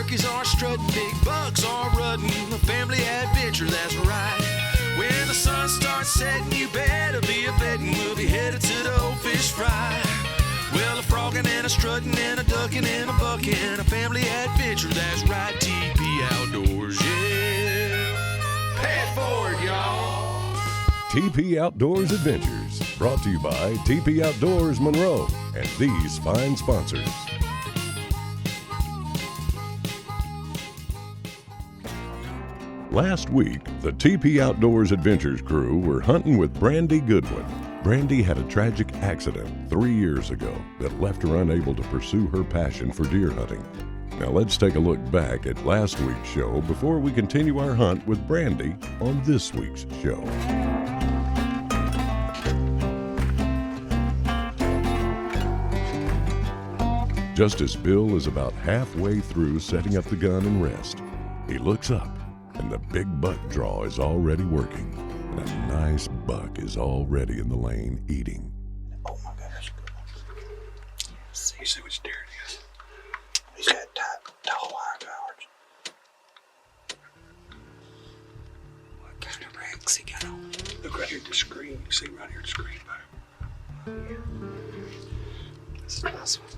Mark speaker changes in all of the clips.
Speaker 1: turkeys are strutting, big bucks are rutting, a family adventure, that's right. When the sun starts setting, you better be a betting we'll be headed to the old fish fry. Well, a frogging and a strutting and a ducking and a bucking, a family adventure, that's right. TP Outdoors, yeah. Pay it forward, y'all.
Speaker 2: TP Outdoors Adventures, brought to you by TP Outdoors Monroe and these fine sponsors. Last week, the TP Outdoors Adventures crew were hunting with Brandy Goodwin. Brandy had a tragic accident 3 years ago that left her unable to pursue her passion for deer hunting. Now let's take a look back at last week's show before we continue our hunt with Brandy on this week's show. Just as Bill is about halfway through setting up the gun and rest, he looks up and the big buck draw is already working. And a nice buck is already in the lane eating.
Speaker 3: Oh my gosh. You see which deer it is? He's got tall wire guards. What kind of rags he got on? Look right here at the screen. You see right here at the screen there. This is a nice one.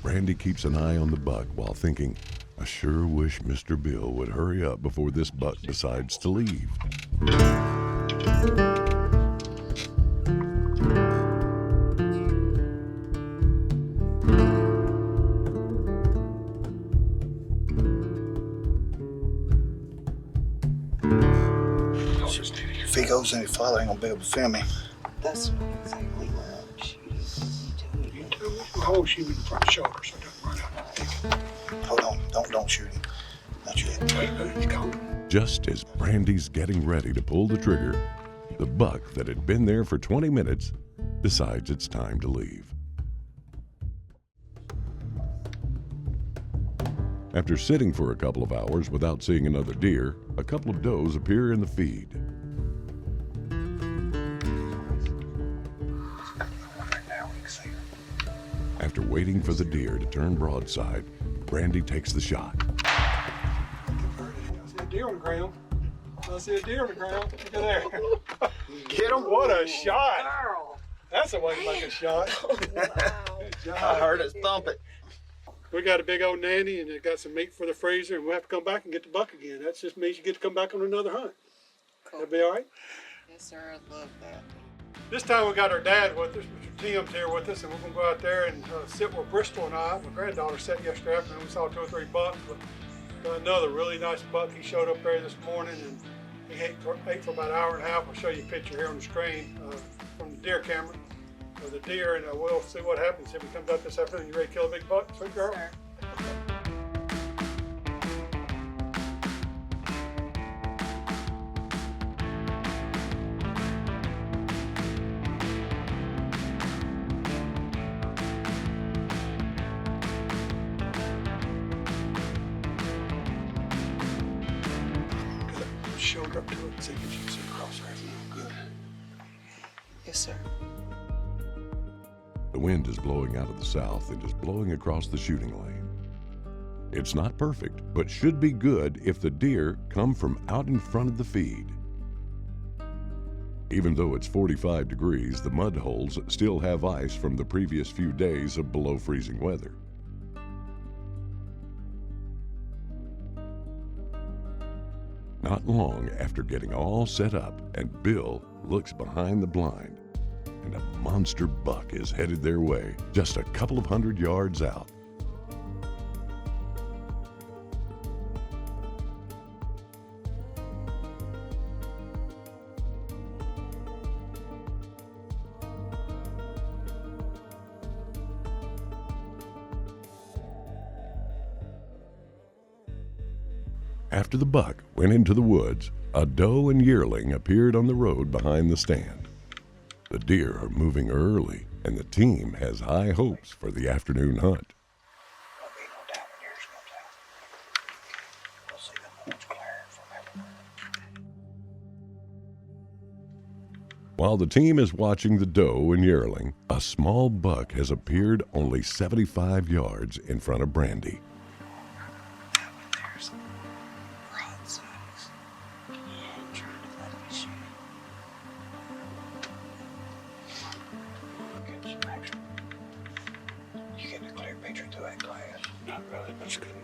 Speaker 2: Brandy keeps an eye on the buck while thinking, I sure wish Mr. Bill would hurry up before this buck decides to leave.
Speaker 3: If he goes any farther, I ain't gonna be able to film him.
Speaker 4: That's exactly what I'm shooting.
Speaker 3: You do it. Oh, shoot him in the front shoulder so it doesn't run out and take it. Hold on, don't shoot him. Not yet. Wait, he's gone.
Speaker 2: Just as Brandy's getting ready to pull the trigger, the buck that had been there for 20 minutes decides it's time to leave. After sitting for a couple of hours without seeing another deer, a couple of does appear in the feed. After waiting for the deer to turn broadside, Brandy takes the shot.
Speaker 5: I see a deer on the ground. I see a deer on the ground. Look at there.
Speaker 3: Get him.
Speaker 5: What a shot.
Speaker 4: Girl.
Speaker 5: That's the way to make a shot.
Speaker 4: Wow.
Speaker 5: Good job.
Speaker 3: I heard it thump it.
Speaker 5: We got a big old nanny and it got some meat for the freezer and we'll have to come back and get the buck again. That just means you get to come back on another hunt.
Speaker 4: Cool.
Speaker 5: That'll be all right?
Speaker 4: Yes, sir. I love that.
Speaker 5: This time we got our dad with us, Mr. Tim's here with us, and we're going to go out there and sit where Bristol and I, my granddaughter, sat yesterday afternoon. We saw 2 or 3 bucks, but another really nice buck. He showed up there this morning and he ate for about an hour and a half. I'll show you a picture here on the screen from the deer camera of the deer, and we'll see what happens if he comes out this afternoon. You ready to kill a big buck, sweet girl?
Speaker 4: Sir.
Speaker 5: Shoulder up to it and see if you can see the crosshairs now. Good.
Speaker 4: Yes, sir.
Speaker 2: The wind is blowing out of the south and is blowing across the shooting lane. It's not perfect, but should be good if the deer come from out in front of the feed. Even though it's 45 degrees, the mud holes still have ice from the previous few days of below freezing weather. Not long after getting all set up, and Bill looks behind the blind, and a monster buck is headed their way, just a couple of 100 yards out. After the buck went into the woods, a doe and yearling appeared on the road behind the stand. The deer are moving early, and the team has high hopes for the afternoon hunt.
Speaker 3: Won't be no doubt when yours comes out. We'll see them horns clearing from everywhere.
Speaker 2: While the team is watching the doe and yearling, a small buck has appeared only 75 yards in front of Brandy.
Speaker 3: Get some extra. You get a clear picture through that glass. Not really, but it's good enough.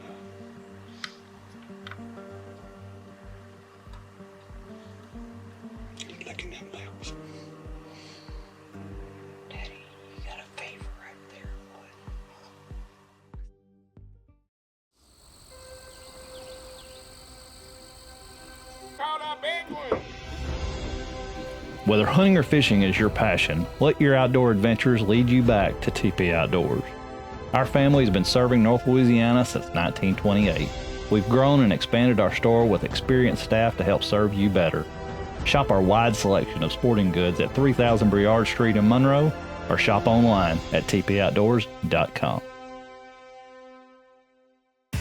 Speaker 3: You're licking them nails. Daddy, you got a favor right there, bud.
Speaker 6: Whether hunting or fishing is your passion, let your outdoor adventures lead you back to TP Outdoors. Our family has been serving North Louisiana since 1928. We've grown and expanded our store with experienced staff to help serve you better. Shop our wide selection of sporting goods at 3000 Briard Street in Monroe or shop online at tpoutdoors.com.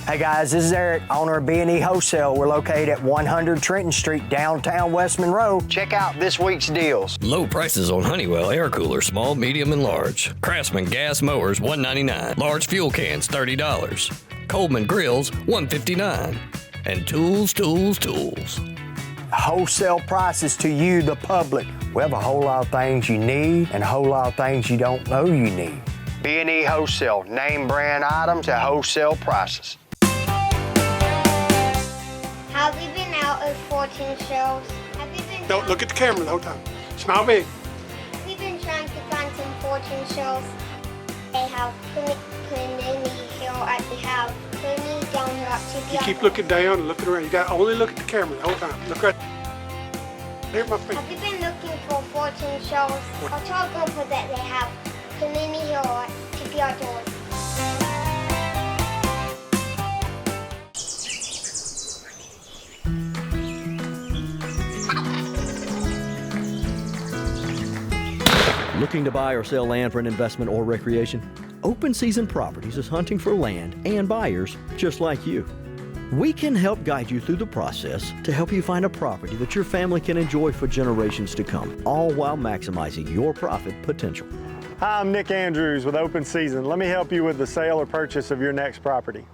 Speaker 7: Hey guys, this is Eric, owner of B&E Wholesale. We're located at 100 Trenton Street, downtown West Monroe. Check out this week's deals.
Speaker 8: Low prices on Honeywell air coolers, small, medium, and large. Craftsman gas mowers, $199. Large fuel cans, $30. Coleman grills, $159. And tools.
Speaker 7: Wholesale prices to you, the public. We have a whole lot of things you need and a whole lot of things you don't know you need. B&E Wholesale, name brand items at wholesale prices.
Speaker 9: Have you been out of fortune shows? Have you been?
Speaker 5: Don't look at the camera the whole time. Smile big.
Speaker 9: Have you been trying to find some fortune shows? They have Panini here. They have Panini down here at TPOA296.
Speaker 5: You keep looking down and looking around. You got to only look at the camera the whole time. Look right there at my feet.
Speaker 9: Have you been looking for fortune shows? I'll tell Grandpa that they have Panini here at TPOA296.
Speaker 10: Looking to buy or sell land for an investment or recreation? Open Season Properties is hunting for land and buyers just like you. We can help guide you through the process to help you find a property that your family can enjoy for generations to come, all while maximizing your profit potential.
Speaker 11: Hi, I'm Nick Andrews with Open Season. Let me help you with the sale or purchase of your next property.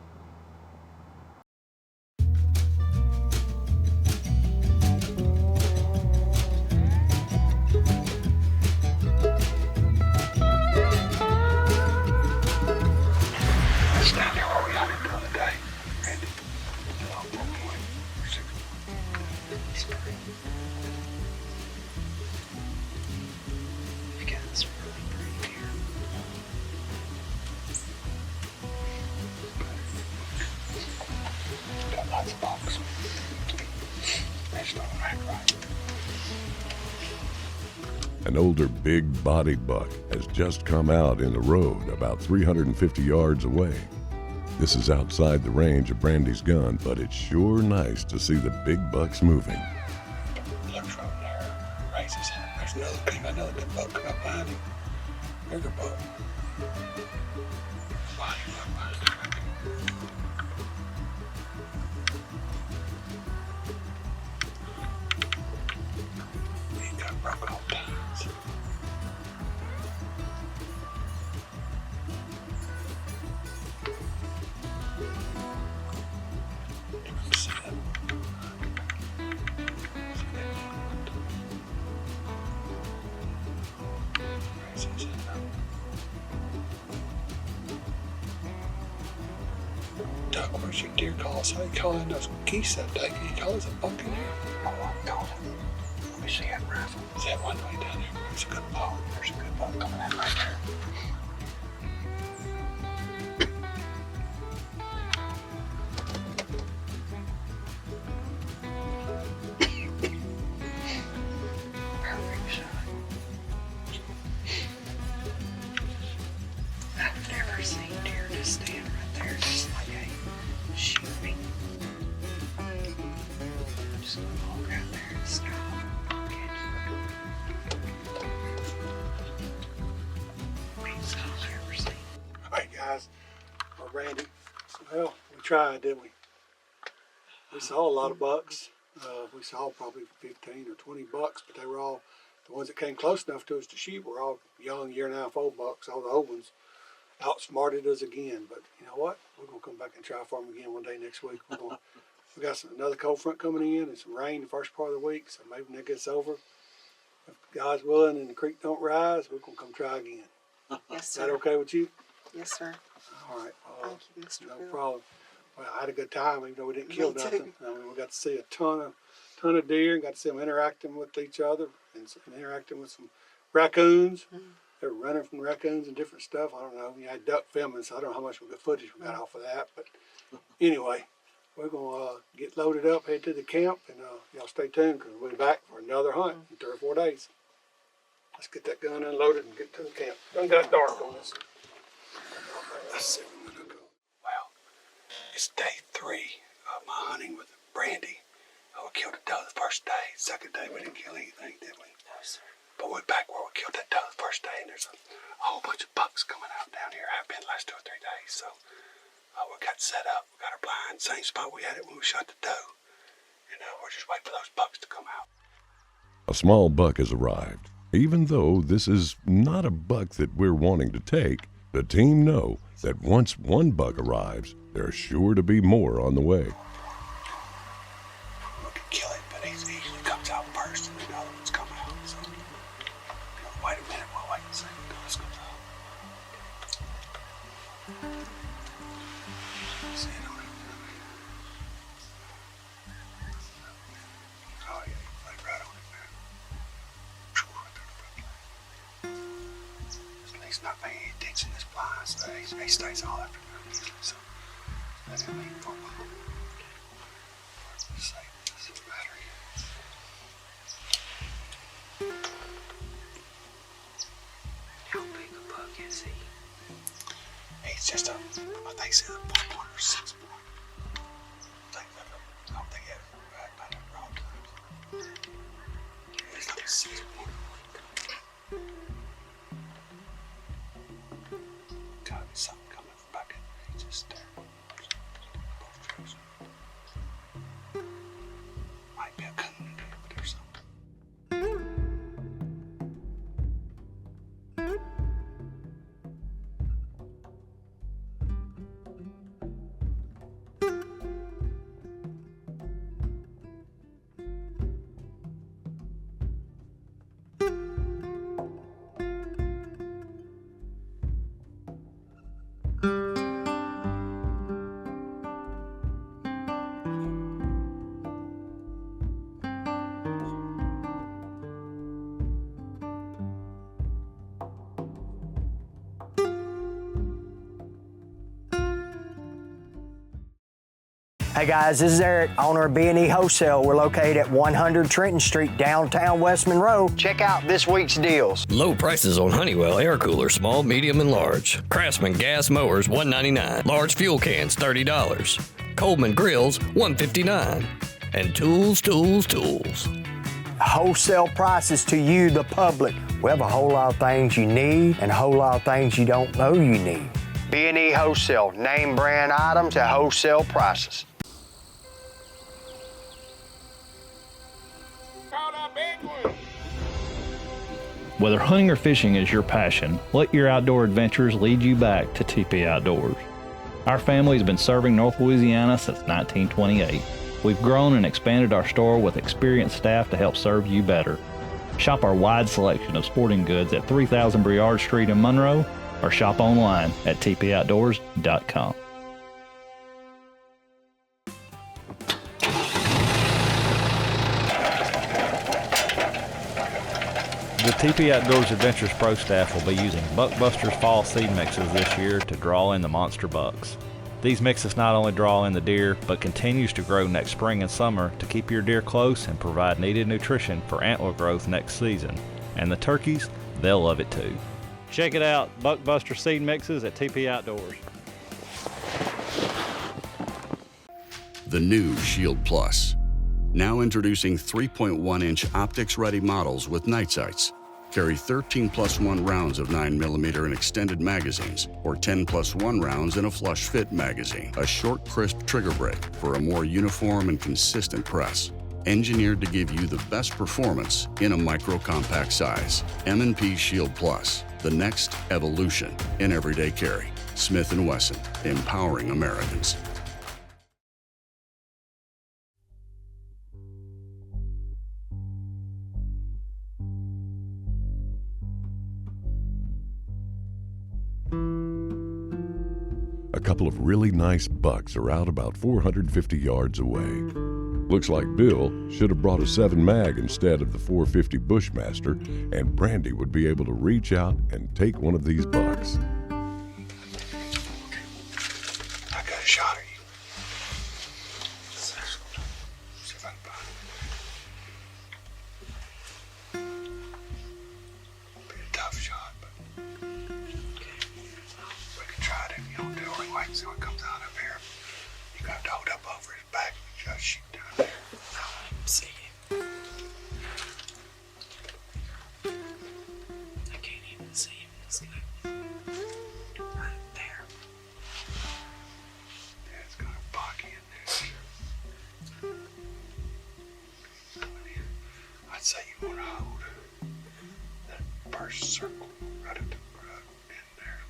Speaker 2: An older big-bodied buck has just come out in the road about 350 yards away. This is outside the range of Brandy's gun, but it's sure nice to see the big bucks moving.
Speaker 3: Looks right there. Raises him. There's another good buck coming up behind him. There's a buck. He got broke all times. Duck, where's your deer calls? How you calling those geese that day? Can you call us a buck in here? Oh, I'm calling. Let me see that rifle. Is that one way down there? There's a good buck. There's a good buck coming in right there. Perfect shot. I've never seen deer just stand right there just like a shooting. Just gonna walk out there and stop. Alright guys, we're Brandy. Well, we tried, didn't we? We saw a lot of bucks. We saw probably 15 or 20 bucks, but they were all, the ones that came close enough to us to shoot were all young, year-and-a-half old bucks. All the old ones outsmarted us again. But you know what? We're going to come back and try for them again one day next week. We're going to We got another cold front coming in and some rain the first part of the week, so maybe when that gets over, if God's willing and the creek don't rise, we're gonna come try again.
Speaker 4: Yes,
Speaker 3: Is that
Speaker 4: sir.
Speaker 3: okay with you?
Speaker 4: Yes, sir.
Speaker 3: All right.
Speaker 4: Thank you, Mr.
Speaker 3: No
Speaker 4: Bill.
Speaker 3: problem. Well, I had a good time, even though we didn't kill
Speaker 4: Me too.
Speaker 3: nothing. I mean, we got to see a ton of deer, and got to see them interacting with each other and interacting with some raccoons. They were running from raccoons and different stuff. I don't know. We had duck filming, so I don't know how much footage we got off of that. But anyway, we're gonna get loaded up, head to the camp, and y'all stay tuned because we'll be back for another hunt in 3 or 4 days. Let's get that gun unloaded and get to the camp. Done got dark on us. Let's see where we're gonna go. Well, it's day 3 of my hunting with Brandy. We killed a doe the first day. Second day we didn't kill anything, did we? No, sir. But we're back where we killed that doe the first day, and there's a whole bunch of bucks coming out down here. Have been the last 2 or 3 days, so we got set up. We got our blind, same spot we had it when we shot the doe. And we're just waiting for those bucks to come out.
Speaker 2: A small buck has arrived. Even though this is not a buck that we're wanting to take, the team know that once one buck arrives, there's sure to be more on the way.
Speaker 3: We can kill it, but he usually comes out first, and then the other ones come out. So, wait a minute, we'll wait and see if this comes out. See it on it. Oh, yeah, you played right on it, man. At least not paying any attention to this blind, so he stays all after me usually, so let him leave for a while. Save this battery.
Speaker 4: How big a buck is he?
Speaker 3: He's just I think he's a 4-point or 6-point. I don't think he had it right by the wrong times. He's like a 6-point. Gotta be something coming from back in there. He's just there. Might be a coon in there, but there's something.
Speaker 7: Hey guys, this is Eric, owner of B&E Wholesale. We're located at 100 Trenton Street, downtown West Monroe. Check out this week's deals.
Speaker 8: Low prices on Honeywell air coolers, small, medium, and large. Craftsman gas mowers, $199. Large fuel cans, $30. Coleman grills, $159. And tools.
Speaker 7: Wholesale prices to you, the public. We have a whole lot of things you need and a whole lot of things you don't know you need. B&E Wholesale, name brand items at wholesale prices.
Speaker 6: Whether hunting or fishing is your passion, let your outdoor adventures lead you back to TP Outdoors. Our family has been serving North Louisiana since 1928. We've grown and expanded our store with experienced staff to help serve you better. Shop our wide selection of sporting goods at 3000 Briard Street in Monroe, or shop online at tpoutdoors.com.
Speaker 12: The TP Outdoors Adventures Pro staff will be using Buckbuster's fall seed mixes this year to draw in the monster bucks. These mixes not only draw in the deer, but continues to grow next spring and summer to keep your deer close and provide needed nutrition for antler growth next season. And the turkeys, they'll love it too. Check it out, Buckbuster seed mixes at TP Outdoors.
Speaker 13: The new Shield Plus. Now introducing 3.1-inch optics-ready models with night sights. Carry 13+1 rounds of 9mm in extended magazines, or 10+1 rounds in a flush-fit magazine. A short, crisp trigger break for a more uniform and consistent press. Engineered to give you the best performance in a micro-compact size. M&P Shield Plus, the next evolution in everyday carry. Smith & Wesson, empowering Americans.
Speaker 2: couple of really nice bucks are out about 450 yards away. Looks like Bill should have brought a 7 mag instead of the 450 Bushmaster, and Brandy would be able to reach out and take one of these bucks.
Speaker 3: I got a shot at you. See if I can find it. Be a tough shot, but we can try it if you don't do it. Wait and see what comes out up here. You're gonna have to hold up over his back and try to shoot down there.
Speaker 4: See him. I can't even see him. This guy. Right there.
Speaker 3: Yeah, it's got a pocket in there. Coming in. I'd say you want to hold that first circle right at the front in there.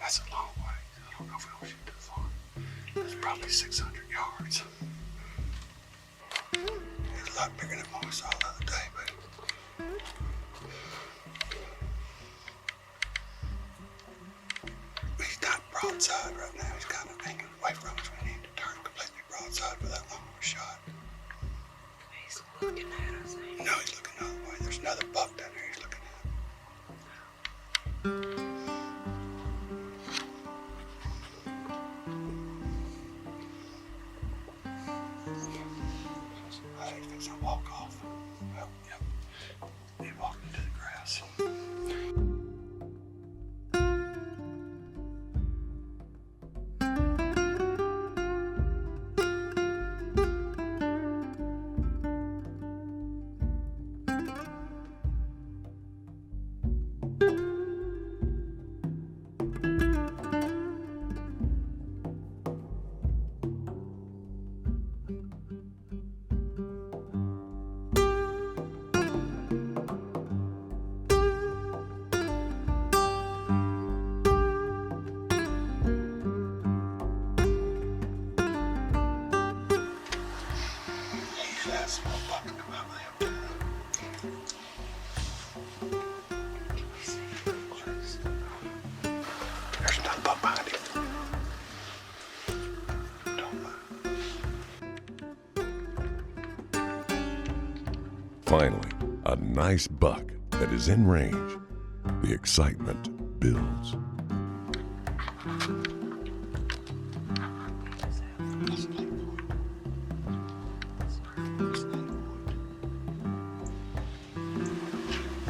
Speaker 3: That's a long way. I don't know if it'll shoot too far. It's probably 600 yards. It's a lot bigger than what we saw the other day, but he's not broadside right now. He's kind of angling away from us. We need to turn completely broadside for that long of a shot.
Speaker 4: He's looking at us.
Speaker 3: No, he's looking the other way. There's another buck down there he's looking at. I think he's fixing to walk off. Well, yep. He walked into the grass. He's had some more bucks come out of there. There's another buck behind him. Don't mind.
Speaker 2: Finally, a nice buck that is in range. The excitement builds.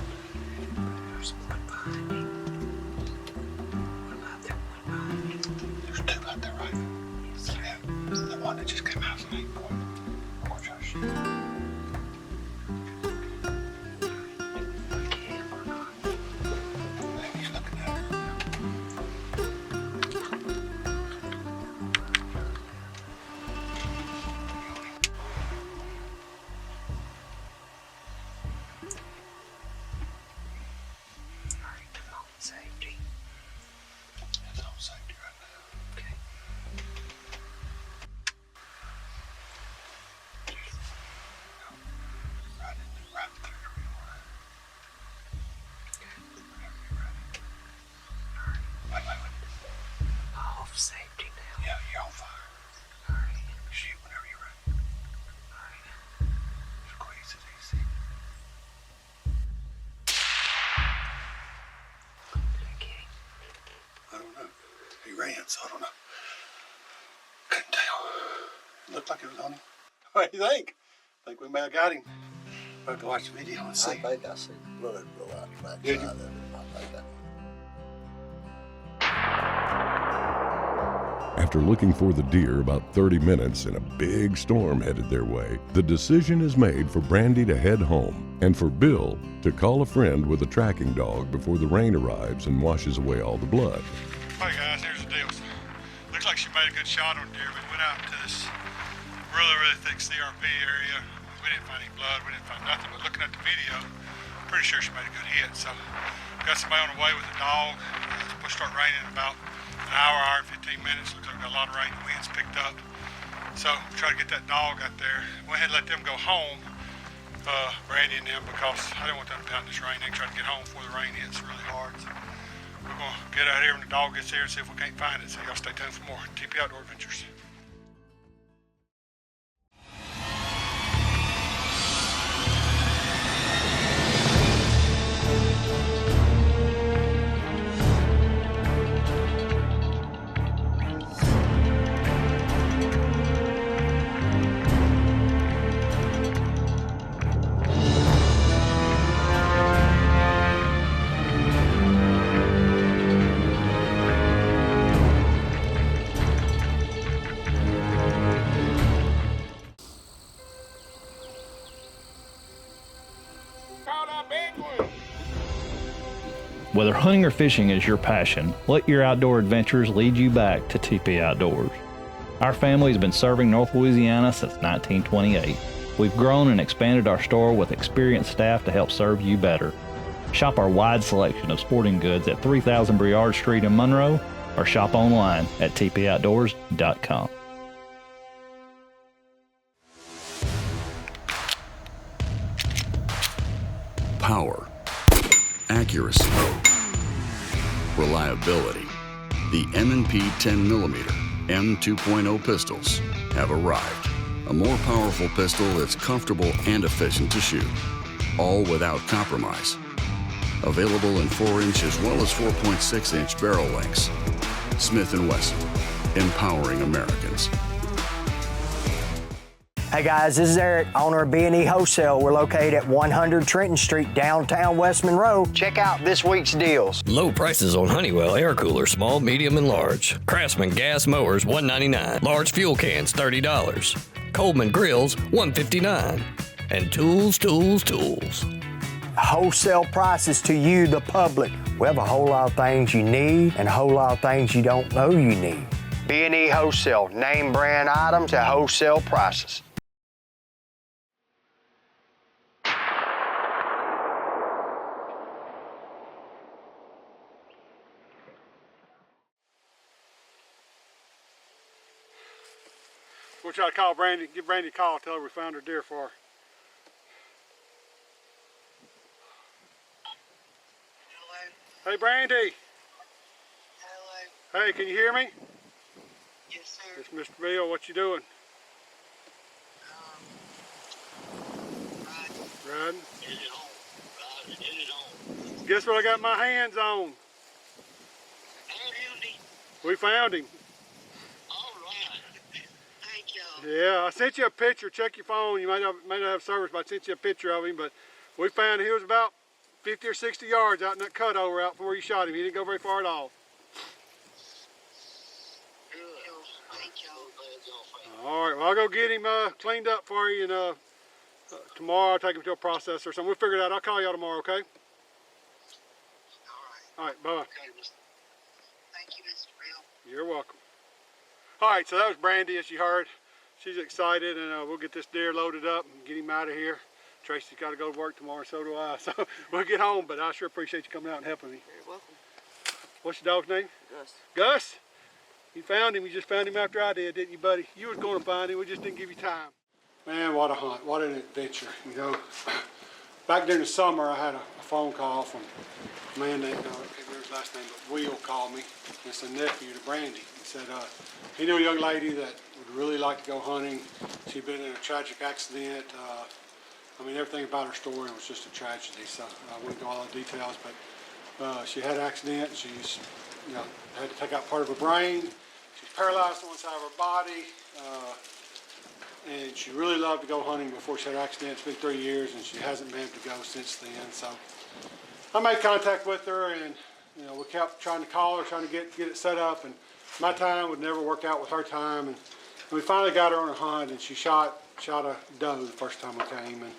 Speaker 4: There's one behind me. What about that one behind me?
Speaker 3: There's two out there, right? Yeah. The one that just came out from 8 point. Of course, I shoot. He's looking at her.
Speaker 4: Alright, come on, safety.
Speaker 3: It's on safety right now.
Speaker 4: Okay.
Speaker 3: Right in the right there. Whenever you're ready. Wait.
Speaker 4: Off safety now.
Speaker 3: Yeah, you're on fire.
Speaker 4: Alright.
Speaker 3: Shoot whenever you're ready.
Speaker 4: Alright.
Speaker 3: Squeeze it easy.
Speaker 4: Did I get him?
Speaker 3: I don't know. He ran, so I don't know. Couldn't tell. It looked like it was on him. What do you think? Think we may have got him? We'll have to watch the video and see.
Speaker 14: I think I see blood go out the back
Speaker 3: Did you?
Speaker 14: side of it. I think that.
Speaker 2: After looking for the deer about 30 minutes and a big storm headed their way, the decision is made for Brandy to head home and for Bill to call a friend with a tracking dog before the rain arrives and washes away all the blood.
Speaker 5: All right, guys, here's the deal. Looks like she made a good shot on deer. We went out to this really thick CRP area. We didn't find any blood. We didn't find nothing. But looking at the video, I'm pretty sure she made a good hit. So got somebody on the way with a dog. It's supposed to start raining in about an hour and 15 minutes. Looks like we got a lot of rain. The wind's picked up. So try to get that dog out there. Went ahead and let them go home, Brandy and them, because I didn't want them to be out in this rain. They tried to get home before the rain hits really hard. So we're going to get out here when the dog gets here and see if we can't find it. So y'all stay tuned for more TP Outdoor Adventures.
Speaker 6: Whether hunting or fishing is your passion, let your outdoor adventures lead you back to TP Outdoors. Our family has been serving North Louisiana since 1928. We've grown and expanded our store with experienced staff to help serve you better. Shop our wide selection of sporting goods at 3000 Briard Street in Monroe or shop online at tpoutdoors.com.
Speaker 13: Power, accuracy, reliability. The M&P 10mm M2.0 pistols have arrived. A more powerful pistol that's comfortable and efficient to shoot, all without compromise. Available in 4-inch as well as 4.6-inch barrel lengths. Smith & Wesson, empowering Americans.
Speaker 7: Hey guys, this is Eric, owner of B&E Wholesale. We're located at 100 Trenton Street, downtown West Monroe. Check out this week's deals.
Speaker 8: Low prices on Honeywell air coolers, small, medium, and large. Craftsman gas mowers, $199. Large fuel cans, $30. Coleman grills, $159. And tools.
Speaker 7: Wholesale prices to you, the public. We have a whole lot of things you need and a whole lot of things you don't know you need. B&E Wholesale, name brand items at wholesale prices.
Speaker 5: We'll try to call Brandy, give Brandy a call, tell her we found her deer for her.
Speaker 4: Hello.
Speaker 5: Hey Brandy.
Speaker 4: Hello.
Speaker 5: Hey, can you hear me?
Speaker 4: Yes, sir.
Speaker 5: It's Mr. Bill, what you doing? Riding. Guess what I got my hands on? We found him. Yeah, I sent you a picture. Check your phone. You might not have service, but I sent you a picture of him. But we found he was about 50 or 60 yards out in that cutover out from where you shot him. He didn't go very far at all. All right, well, I'll go get him cleaned up for you, and tomorrow I'll take him to a processor or something. We'll figure it out. I'll call y'all tomorrow, okay? All right, bye-bye.
Speaker 4: Thank you, Mr. Bill.
Speaker 5: You're welcome. All right, so that was Brandy, as you heard. She's excited, and we'll get this deer loaded up and get him out of here. Tracy's got to go to work tomorrow, so do I. So we'll get home, but I sure appreciate you coming out and helping me.
Speaker 4: You're welcome.
Speaker 5: What's your dog's name?
Speaker 4: Gus.
Speaker 5: Gus? You found him. You just found him after I did, didn't you, buddy? You was going to find him. We just didn't give you time. Man, what a hunt. What an adventure. You know, back during the summer, I had a phone call from a man named, I can't remember his last name, but Will called me. It's a nephew to Brandy. He said he knew a young lady that would really like to go hunting. She'd been in a tragic accident. I mean, everything about her story was just a tragedy, so I won't go all the details, but she had an accident. She's, you know, had to take out part of her brain. She's paralyzed on one side of her body, and she really loved to go hunting before she had her accident. It's been 3 years, and she hasn't been able to go since then. So I made contact with her, and you know, we kept trying to call her, trying to get it set up, and my time would never work out with her time. And we finally got her on a hunt, and she shot a doe the first time we came, and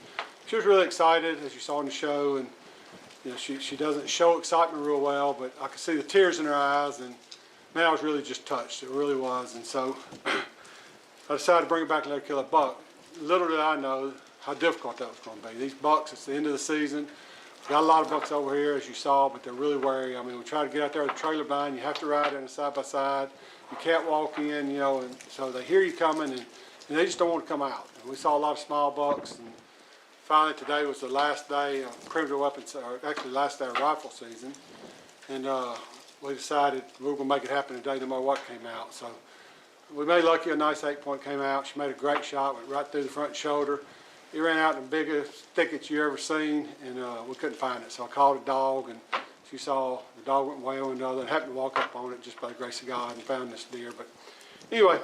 Speaker 5: she was really excited, as you saw in the show. And you know, she doesn't show excitement real well, but I could see the tears in her eyes, and man, I was really just touched. It really was. And so I decided to bring her back and let her kill a buck. Little did I know how difficult that was going to be. These bucks, it's the end of the season. We've got a lot of bucks over here, as you saw, but they're really wary. I mean, we try to get out there with a trailer bind. You have to ride in a side-by-side. You can't walk in, you know, and so they hear you coming, and they just don't want to come out. And we saw a lot of small bucks, and finally today was the last day of primitive weapons, or actually last day of rifle season. and we decided we were going to make it happen today no matter what came out. So we made Lucky a nice 8-point came out. She made a great shot, went right through the front shoulder. He ran out in the biggest thicket you ever seen, and we couldn't find it. So I called a dog, and she saw the dog went way on the other and happened to walk up on it just by the grace of God and found this deer. But anyway,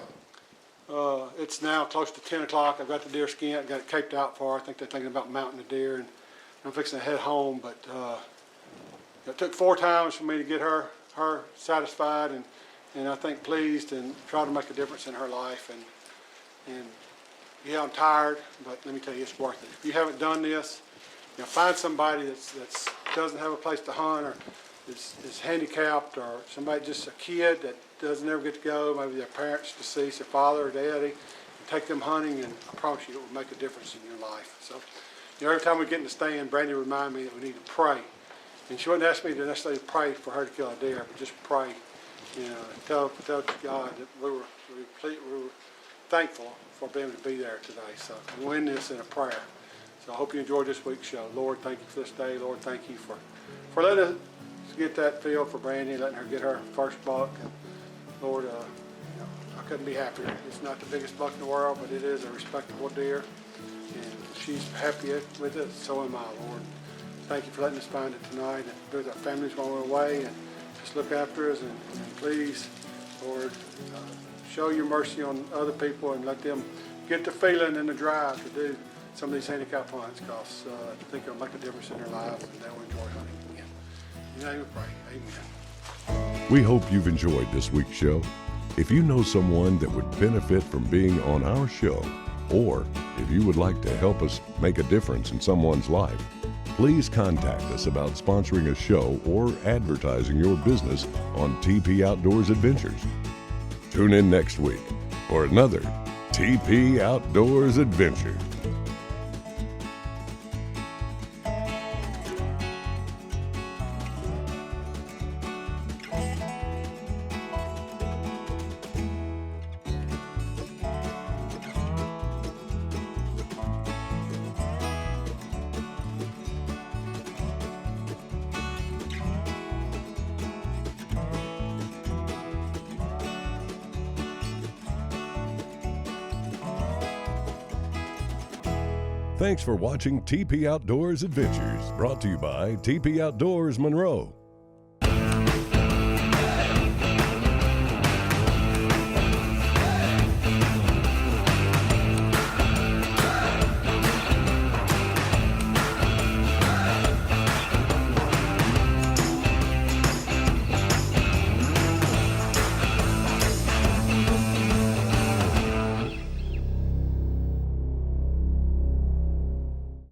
Speaker 5: it's now close to 10 o'clock. I've got the deer skin. I got it caped out for her. I think they're thinking about mounting the deer, and I'm fixing to head home. But it took 4 times for me to get her satisfied and I think pleased and try to make a difference in her life. And yeah, I'm tired, but let me tell you, it's worth it. If you haven't done this, find somebody that's doesn't have a place to hunt, or is handicapped, or somebody, just a kid that doesn't ever get to go, maybe their parents deceased, their father or daddy, and take them hunting, and I promise you it will make a difference in your life. So, every time we get in the stand, Brandy remind me that we need to pray. And she wouldn't ask me to necessarily pray for her to kill a deer, but just pray, tell God that we were thankful for being able to be there today. So we'll end this in a prayer. So I hope you enjoyed this week's show. Lord, thank you for this day. Lord, thank you for letting us get that field for Brandy, letting her get her first buck. And Lord, I couldn't be happier. It's not the biggest buck in the world, but it is a respectable deer. And she's happy with it. So am I, Lord. Thank you for letting us find it tonight. And our families while we're away, and just look after us. And please, Lord, show your mercy on other people and let them get the feeling and the drive to do some of these handicap hunts, because I think it'll make a difference in their lives and they'll enjoy hunting again. In your name we pray. Amen.
Speaker 2: We hope you've enjoyed this week's show. If you know someone that would benefit from being on our show, or if you would like to help us make a difference in someone's life, please contact us about sponsoring a show or advertising your business on TP Outdoors Adventures. Tune in next week for another TP Outdoors Adventure. Thanks for watching TP Outdoors Adventures, brought to you by TP Outdoors Monroe.